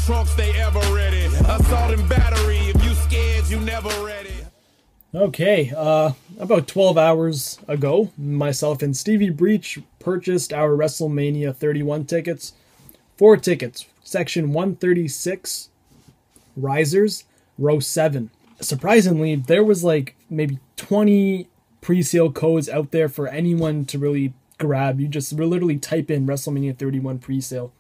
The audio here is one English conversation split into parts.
trunks, they ever ready. Assault and battery, if you scared, you never ready. Okay, about 12 hours ago, myself and Stevie Breach purchased our WrestleMania 31 tickets. 4 tickets, section 136, risers, row 7. Surprisingly, there was like maybe 20 pre-sale codes out there for anyone to really grab. You just literally type in WrestleMania 31 pre-sale.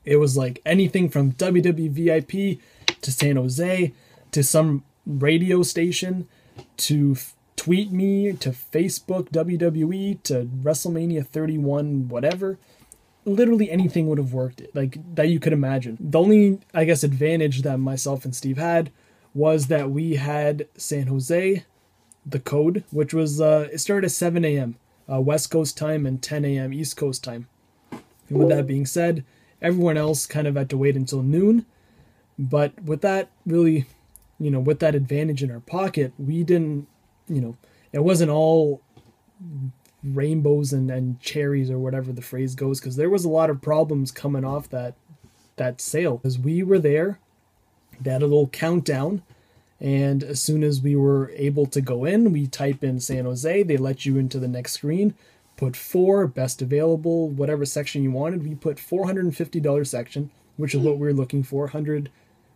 It was like anything from WWE VIP to San Jose to some radio station to Tweet Me to Facebook WWE to WrestleMania 31 whatever. Literally anything would have worked, like that you could imagine. The only, I guess, advantage that myself and Steve had was that we had San Jose, the code, which was it started at 7 a.m. West Coast time and 10 a.m. East Coast time. And with that being said, everyone else kind of had to wait until noon. But with that, really, with that advantage in our pocket, we didn't, it wasn't all rainbows and cherries or whatever the phrase goes, because there was a lot of problems coming off that sale. Because we were there, they had a little countdown, and as soon as we were able to go in, we type in San Jose, they let you into the next screen, put 4, best available, whatever section you wanted. We put $450 section, which is what we were looking for, 100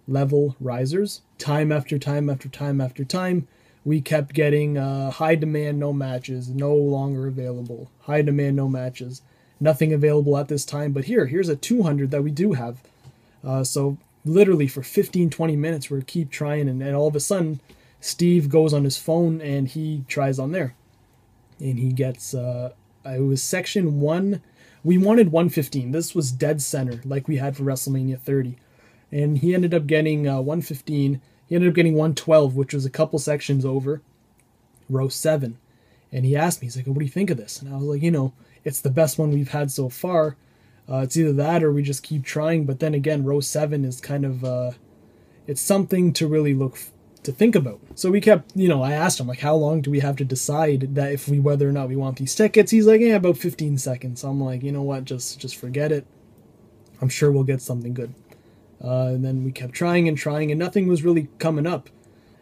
level risers. Time after time after time after time, we kept getting high demand, no matches, no longer available. High demand, no matches, nothing available at this time. But here's a 200 that we do have. So literally for 15-20 minutes, we keep trying, and all of a sudden, Steve goes on his phone and he tries on there, and he gets it was section 1. We wanted 115. This was dead center, like we had for WrestleMania 30, and he ended up getting 115. He ended up getting 112, which was a couple sections over, row 7. And he asked me, he's like, "What do you think of this?" And I was like, it's the best one we've had so far. It's either that or we just keep trying. But then again, row 7 is kind of, it's something to really to think about. So we kept, I asked him, like, how long do we have to decide that whether or not we want these tickets? He's like, yeah, about 15 seconds. So I'm like, you know what, just forget it. I'm sure we'll get something good. And then we kept trying and nothing was really coming up.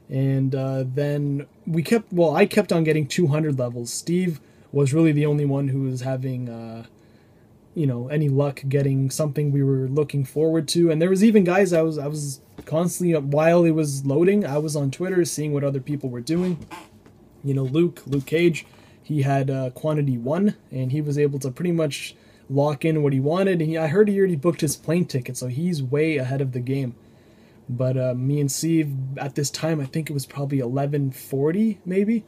And then I kept on getting 200 levels. Steve was really the only one who was having, any luck getting something we were looking forward to. And there was even guys, I was constantly, while it was loading, I was on Twitter seeing what other people were doing. Luke Cage, he had quantity 1, and he was able to pretty much lock in what he wanted, and I heard he already booked his plane ticket, so he's way ahead of the game. But me and Steve, at this time, I think it was probably 11:40 maybe,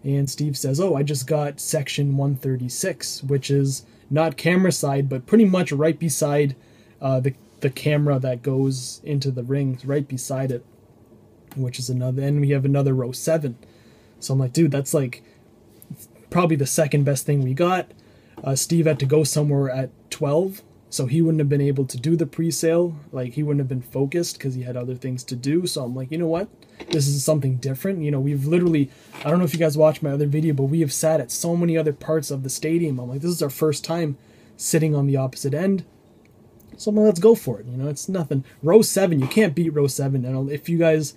and Steve says, "Oh, I just got section 136, which is not camera side, but pretty much right beside the camera that goes into the rings, right beside it, which is another, and we have another row 7. So I'm like, dude, that's like probably the second best thing we got. Steve had to go somewhere at 12, so he wouldn't have been able to do the pre-sale. Like, he wouldn't have been focused because he had other things to do. So I'm like, you know what? This is something different. We've literally, I don't know if you guys watched my other video, but we have sat at so many other parts of the stadium. I'm like, this is our first time sitting on the opposite end. So I'm like, let's go for it. It's nothing. Row 7, you can't beat row 7. And if you guys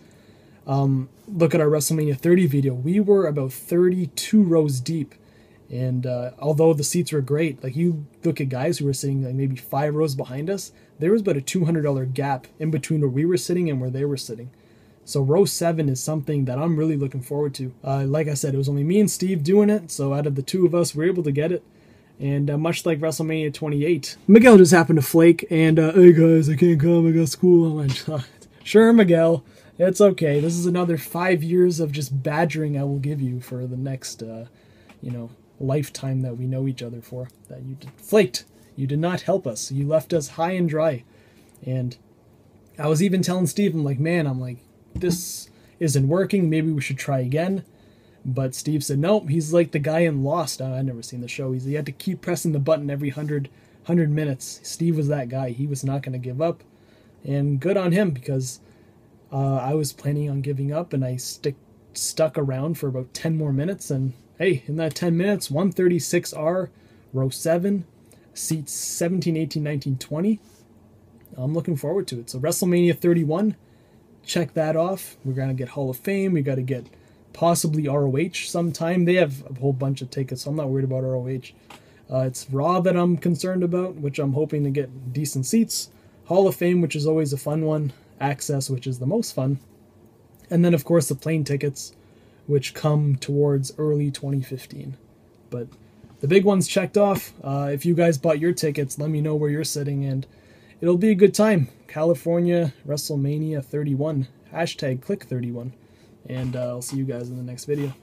look at our WrestleMania 30 video, we were about 32 rows deep. And although the seats were great, like, you look at guys who were sitting like maybe 5 rows behind us, there was about a $200 gap in between where we were sitting and where they were sitting. So row 7 is something that I'm really looking forward to. Like I said, it was only me and Steve doing it, so out of the two of us, we were able to get it. And much like WrestleMania 28, Miguel just happened to flake, and, "Hey guys, I can't come, I got school." I'm like, "Sure, Miguel, it's okay. This is another 5 years of just badgering I will give you for the next, lifetime that we know each other for, that you flaked. You did not help us. You left us high and dry." And I was even telling Steve, I'm like, this isn't working. Maybe we should try again. But Steve said, nope, he's like the guy in Lost. I've never seen the show. He had to keep pressing the button every 100 minutes. Steve was that guy. He was not going to give up. And good on him, because I was planning on giving up, and I stuck around for about 10 more minutes, and hey, in that 10 minutes, 136R, row 7, seats 17, 18, 19, 20. I'm looking forward to it. So WrestleMania 31, check that off. We're going to get Hall of Fame. We got to get possibly ROH sometime. They have a whole bunch of tickets, so I'm not worried about ROH. It's Raw that I'm concerned about, which I'm hoping to get decent seats. Hall of Fame, which is always a fun one. Access, which is the most fun. And then, of course, the plane tickets, which come towards early 2015. But the big ones checked off. If you guys bought your tickets, let me know where you're sitting, and it'll be a good time. California, WrestleMania 31. Hashtag click 31. And I'll see you guys in the next video.